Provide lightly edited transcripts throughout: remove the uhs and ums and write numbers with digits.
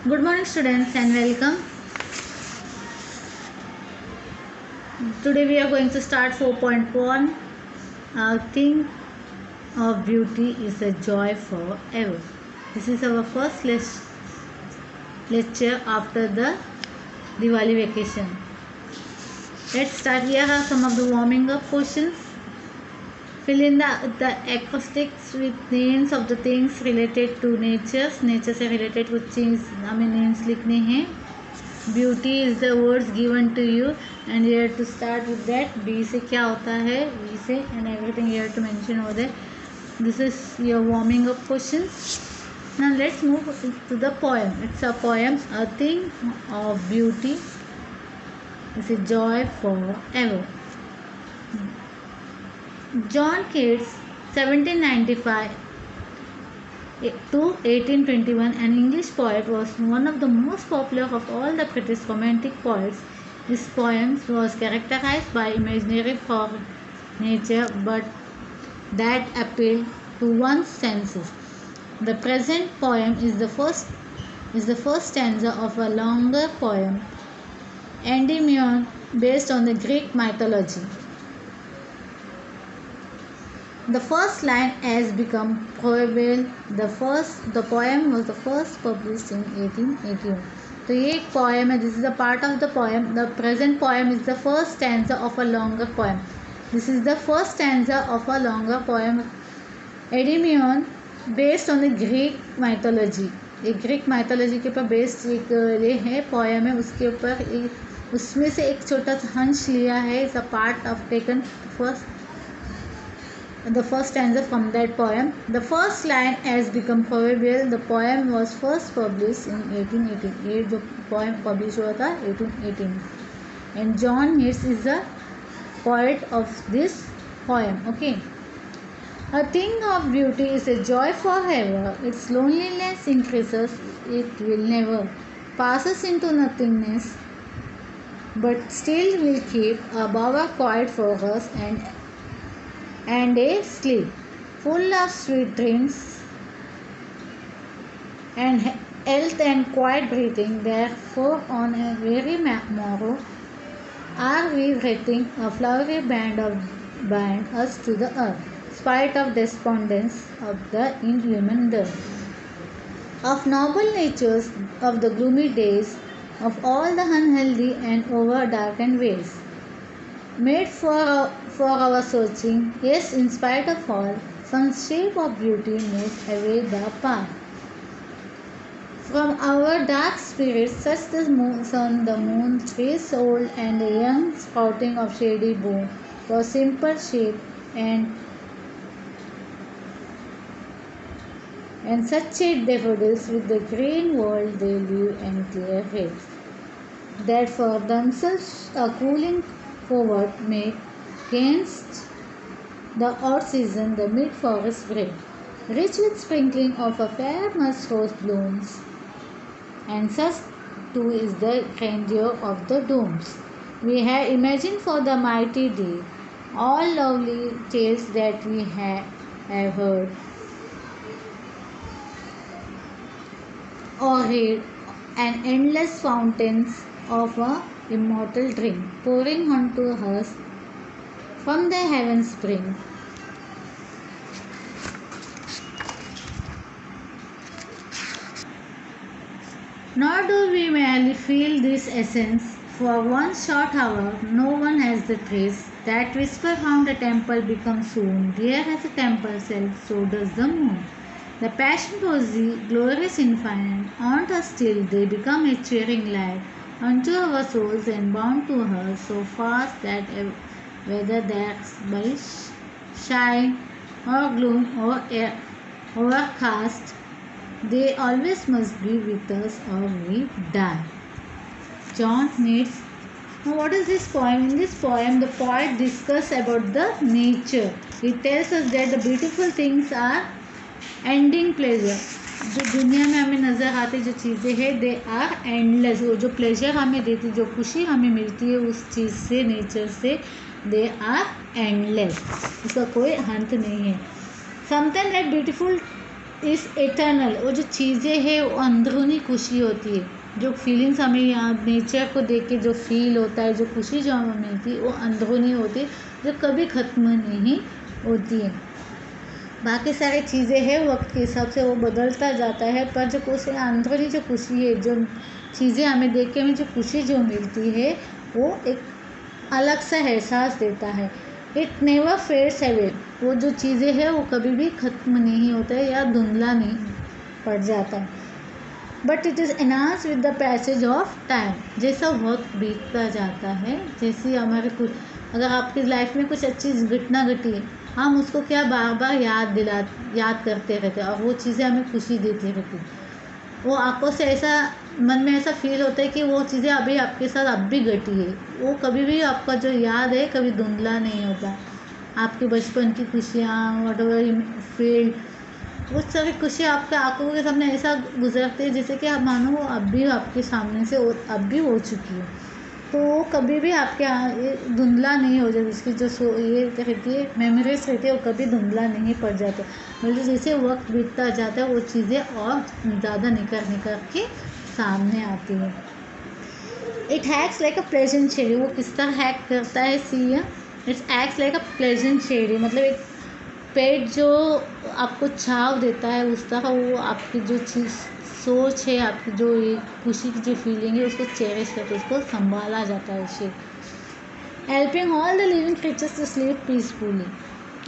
Good morning, students, and welcome. Today we are going to start 4.1. Our thing of beauty is a joy forever. This is our first lecture after the Diwali vacation. Let's start. Here are some of the warming up questions. Fill in the acoustics with names of the things related to nature. Nature से related कुछ चीज़ हमें names लिखने हैं. Beauty is the words given to you and you have to start with that. B से क्या होता है, B से and everything you have to mention over there. This is your warming up questions. Now let's move to the poem. It's a poem, a thing of beauty is a joy forever. John Keats, 1795 to 1821, an English poet, was one of the most popular of all the British romantic poets. His poems was characterized by imaginary for nature, but that appealed to one's senses. The present poem is the first stanza of a longer poem, Endymion, based on the Greek mythology. The first line has become proverbial. The poem was the first published in 1881. तो ये एक poem है. This is a part of the poem. The present poem is the first stanza of a longer poem. This is the first stanza of a longer poem. Endymion, based on the Greek mythology. एक Greek mythology के ऊपर based एक ये है poem है. उसके ऊपर उसमें से एक छोटा सा अंश लिया है. It's a part of taken the first stanza from that poem. The first line has become proverbial. The poem was first published in 1818. ये जो poem publish हुआ था 1818. And John Keats is the poet of this poem. Okay. A thing of beauty is a joy forever. Its loneliness increases. It will never passes into nothingness, but still will keep a bower quiet for us and a sleep full of sweet dreams and health and quiet breathing. Therefore, on a weary morrow, are we wreathing a flowery band us to the earth, spite of despondence of the inhuman dearth, of noble natures, of the gloomy days, of all the unhealthy and over darkened ways, made for our searching. Yes, in spite of all, some shape of beauty moves away the path. From our dark spirits, such the sun, the moon, trees old, and the young sprouting of shady bough, for simple shape and such shade daffodils with the green world they live and clear heads, that for themselves a cooling covert make against the odd season the mid-forest break, rich with sprinkling of a fair musk rose blooms, and such too is the grandeur of the domes we have imagined for the mighty day, all lovely tales that we have heard or read, and endless fountains of a immortal dream pouring unto us from the heavens spring. Nor do we merely feel this essence for one short hour. No one has the trace that whisper round the temple becomes soon dear as the temple self, so does the moon. The passion rosy, glorious infinite, haunt us till they become a cheering light unto our souls and bound to her so fast that whether that's by shine or gloom or overcast, they always must be with us or we die. John Keats. Now what is this poem? In this poem, the poet discusses about the nature. He tells us that the beautiful things are ending pleasure. जो दुनिया में हमें नज़र आती जो चीज़ें हैं they are endless. वो जो प्लेजर हमें देती, जो खुशी हमें मिलती है उस चीज़ से, नेचर से, दे आर एंडलेस. उसका कोई अंत नहीं है. समटाइम दैट ब्यूटीफुल इस एटर्नल, वो जो चीज़ें हैं वो अंदरूनी खुशी होती है, जो फीलिंग्स हमें यहाँ नेचर को देख के जो फील होता है, जो खुशी जो हमें मिलती है वो अंदरूनी होती है, जो कभी ख़त्म नहीं होती है। बाकी सारी चीज़ें हैं वक्त के हिसाब से वो बदलता जाता है, पर जो खुशी अंदरूनी जो खुशी है, जो चीज़ें हमें देख के हमें जो खुशी जो मिलती है वो एक अलग सा एहसास देता है। इट नेवर फेड्स अवे, वो जो चीज़ें हैं वो कभी भी ख़त्म नहीं होता है या धुंधला नहीं पड़ जाता है। But it is enhance with the passage of time, जैसा वक्त बीतता जाता है, जैसे हमारे कुछ अगर आपकी लाइफ में कुछ अच्छी घटना घटी है, हम उसको क्या बार बार याद करते रहते हैं और वो चीज़ें हमें खुशी देती रहती है। वो आंखों से ऐसा मन में ऐसा फील होता है कि वो चीज़ें अभी आपके साथ अब भी घटी है, वो कभी भी आपका जो याद है कभी धुंधला नहीं होता। आपके बचपन की खुशियाँ, वट एवर फील, वो सारी खुशियाँ आपके आंखों के सामने ऐसा गुजरती है जैसे कि आप मानो वो अब भी आपके सामने से अब भी हो चुकी है। तो वो कभी भी आपके धुंधला नहीं हो जाता, इसकी जो ये रहती है मेमोरीज रहती है वो कभी धुंधला नहीं पड़ जाते, बल्कि जैसे वक्त बीतता जाता है वो चीज़ें और ज़्यादा निकल के सामने आती है। It hacks like a pleasant शेरी, वो किस तरह हैक करता है, see it's acts like a pleasant शेरी, मतलब एक पेट जो आपको छाव देता है उस तरह वो आपकी जो चीज़ सोच है, आपकी जो ये खुशी की जो फीलिंग है उसको चेरिश करके उसको संभाला जाता है उसे। Helping all the living creatures to sleep peacefully,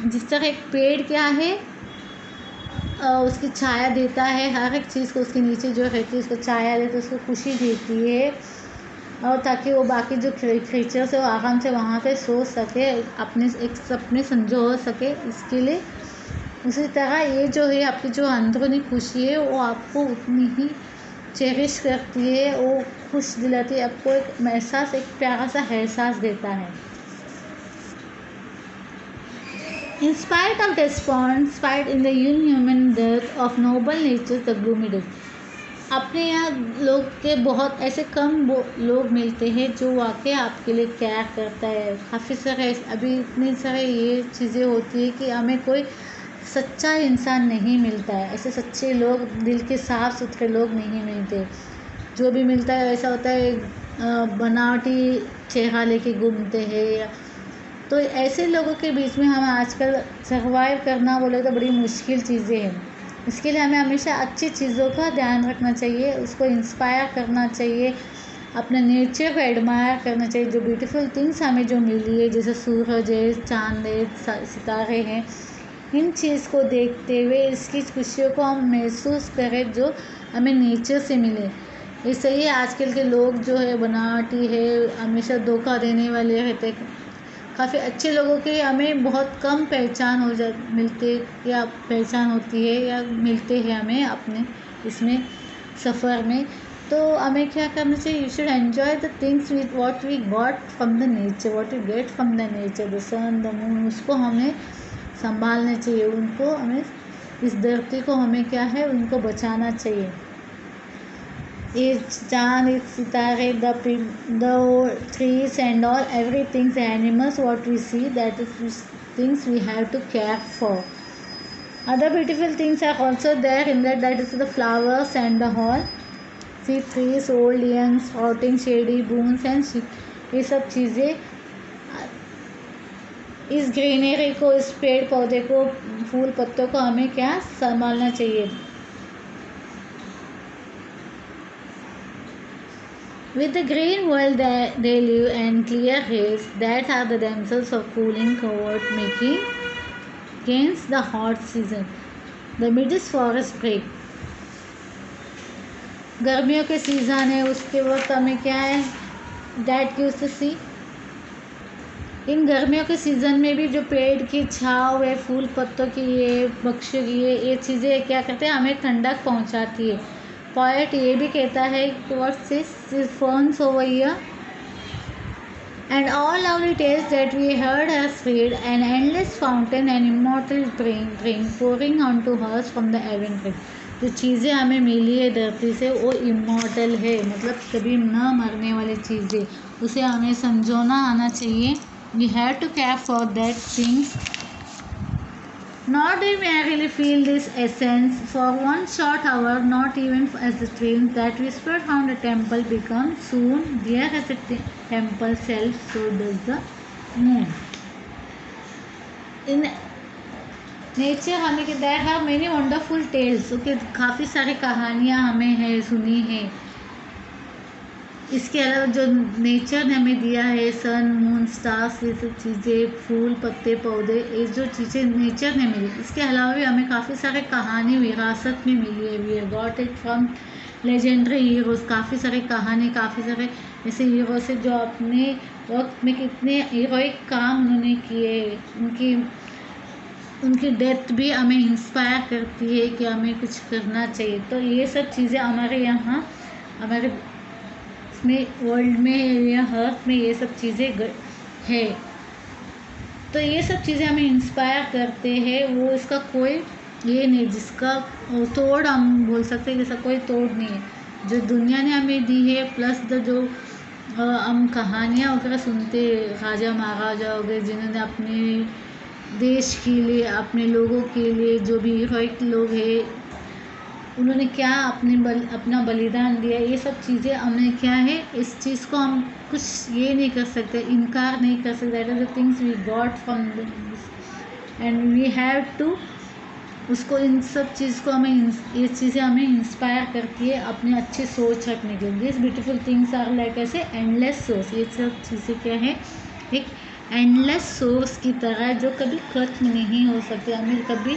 जिस तरह एक पेड़ क्या है उसकी छाया देता है, हर एक चीज़ को उसके नीचे जो रहती है उसको छाया देती है, उसको खुशी देती है, और ताकि वो बाकी जो क्रीचर्स है वो आराम से वहाँ पे सो सके, अपने एक सपने संजो सके, इसके लिए। उसी तरह ये जो है आपकी जो अंदरूनी खुशी है वो आपको उतनी ही चेरिश करती है, वो खुश दिलाती है, आपको एक एहसास, एक प्यारा सा एहसास देता है। In spite of despair, spite in the inhuman death of noble nature, the gloomy death, अपने यहाँ लोग के बहुत ऐसे कम लोग मिलते हैं जो वाकई आपके लिए केयर करता है। काफ़ी सारे अभी इतनी सारे ये चीज़ें होती है कि हमें कोई सच्चा इंसान नहीं मिलता है, ऐसे सच्चे लोग, दिल के साफ सुथरे लोग नहीं मिलते। जो भी मिलता है ऐसा होता है बनावटी चेहरा लेके घूमते हैं, तो ऐसे लोगों के बीच में हमें आजकल सर्वाइव करना बोले तो बड़ी मुश्किल चीज़ें हैं। इसके लिए हमें हमेशा अच्छी चीज़ों का ध्यान रखना चाहिए, उसको इंस्पायर करना चाहिए, अपने नेचर को एडमायर करना चाहिए। जो ब्यूटीफुल थिंग्स हमें जो मिली है, जैसे सूरज है, चांद है, सितारे हैं, इन चीज़ को देखते हुए इसकी खुशियों को हम महसूस करें जो हमें नेचर से मिले। इससे ही आजकल के लोग जो है बनावटी है, हमेशा धोखा देने वाले रहते, काफ़ी अच्छे लोगों की हमें बहुत कम पहचान मिलते या पहचान होती है या मिलते हैं हमें अपने इसमें सफ़र में। तो हमें क्या करना चाहिए, you should enjoy the things with what we got from the nature, what we get from the nature, the sun, the moon, उसको हमें संभालना चाहिए, उनको हमें, इस धरती को हमें क्या है उनको बचाना चाहिए। ये चांद, ये सितारे, the trees and all, everything, the animals what we see, that is things we have to care for. Other beautiful things are also there in that is the flowers and the all. See trees, old, young, sprouting, shady, booms and ये सब चीज़ें इस greenery को, इस पेड़ पौधे को, फूल पत्तों को हमें क्या संभालना चाहिए। With the green world that they live and clear haze that are the themselves of cooling covered making against the hot season. The midst forest break. गर्मियों के सीज़न है, उसके वक्त हमें क्या है, that gives the sea. इन गर्मियों के सीज़न में भी जो पेड़ की छाँव है, फूल पत्तों की ये, पक्षियों की ये चीज़ें क्या करते हैं, हमें ठंडक पहुंचाती है। पोएट ये भी कहता है कि what's this ferns over here and all lovely tales that we heard us read, an endless fountain, an immortal drink pouring onto us from the heaven tree. जो चीज़ें हमें मिली है धरती से वो इमॉर्टल है, मतलब कभी न मरने वाली चीज़ें, उसे हमें संजोना आना चाहिए। We have to care for that things Nor do we really feel this essence for one short hour, not even as the streams that whispered round the temple become soon dear as the temple self, so does the moon. In nature हमें there are many wonderful tales. Okay, काफ़ी सारी कहानियाँ हमें है सुनी है. इसके अलावा जो नेचर ने हमें दिया है, सन, मून, स्टार्स, ये सब चीज़ें, फूल, पत्ते, पौधे, ये जो चीज़ें नेचर ने मिली, इसके अलावा भी हमें काफ़ी सारे कहानी विरासत में मिली है. We got it from legendary heroes. काफ़ी सारे कहानी, काफ़ी सारे ऐसे हीरोज़ है जो अपने वक्त में कितने हीरोइक काम उन्होंने किए. उनकी डेथ भी हमें इंस्पायर करती है कि हमें कुछ करना चाहिए. तो ये सब चीज़ें हमारे यहाँ, हमारे में वर्ल्ड में या अर्थ में ये सब चीज़ें है. तो ये सब चीज़ें हमें इंस्पायर करते हैं. वो इसका कोई ये नहीं जिसका तोड़ हम बोल सकते हैं, जैसा कोई तोड़ नहीं है जो दुनिया ने हमें दी है. प्लस जो हम कहानियाँ वगैरह सुनते, राजा महाराजा हो गए जिन्होंने अपने देश के लिए, अपने लोगों के लिए, जो भी हीरोइक लोग हैं उन्होंने क्या अपना बलिदान दिया. ये सब चीज़ें हमें क्या है, इस चीज़ को हम कुछ ये नहीं कर सकते, इनकार नहीं कर सकते. That are the things we got from and we have to उसको, इन सब चीज़ को हमें, ये चीज़ें हमें इंस्पायर करती है अपनी अच्छी सोच रखने के लिए. This beautiful things are like ऐसे एंडलेस सोर्स. ये सब चीज़ें क्या है, एक एंडलेस सोर्स की तरह जो कभी खत्म नहीं हो सकती, हमें कभी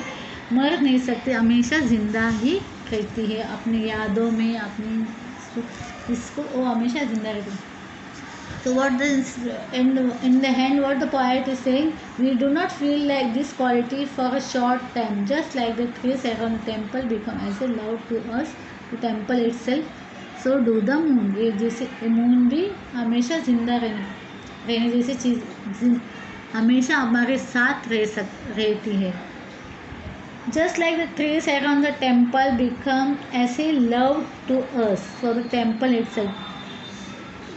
मर नहीं सकते, हमेशा ज़िंदा ही रहती है अपनी यादों में, अपनी इसको वो हमेशा जिंदा रहती है. So what in the end what the poet is saying, we do not feel like this quality for a short time, just like the trees around the temple become as a love to us, the temple itself, so do the moon. ये जैसे moon भी हमेशा जिंदा रहने जैसी चीज़ हमेशा हमारे साथ रहती है. Just like the trees around the temple become as a love to us, for the temple itself.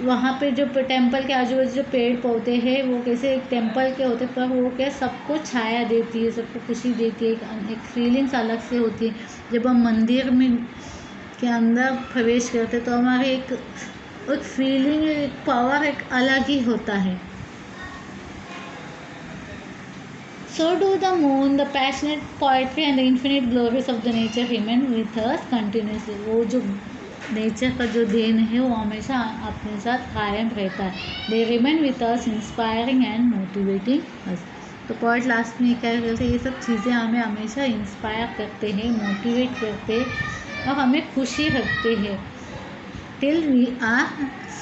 वहाँ पे जो टेम्पल के आजू बाजू जो पेड़ पौधे हैं वो कैसे एक टेम्पल के होते, पर वो क्या सबको छाया देती है, सबको खुशी देती है. एक फीलिंग्स अलग से होती है. जब हम मंदिर में के अंदर प्रवेश करते तो हमारे एक फीलिंग, एक पावर एक अलग ही होता है. So do the moon, the passionate poetry and the infinite glories of the nature remain with us continuously. वो जो नेचर का जो देन है वो हमेशा अपने साथ कायम रहता है. They remain with us, inspiring and motivating us. तो पॉइंट लास्ट में क्या कहते हैं, ये सब चीज़ें हमें हमेशा इंस्पायर करते हैं, मोटिवेट करते हैं और हमें खुशी रखते हैं. टिल वी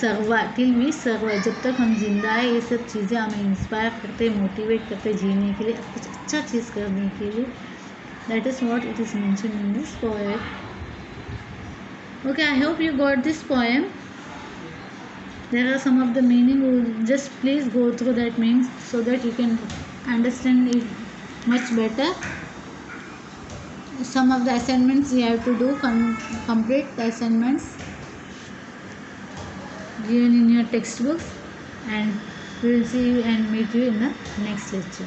सर्वाइव, जब तक हम जिंदा है ये सब चीज़ें हमें इंस्पायर करते, मोटिवेट करते जीने के लिए, कुछ अच्छा चीज़ करने के लिए. That is what it is mention in this poem. Okay, I hope you got this poem. There are some of the meaning, just please go through that meaning so that you can understand it much better. Some of the assignments you have to do, complete the assignments given in your textbooks, and we will see you and meet you in the next lecture.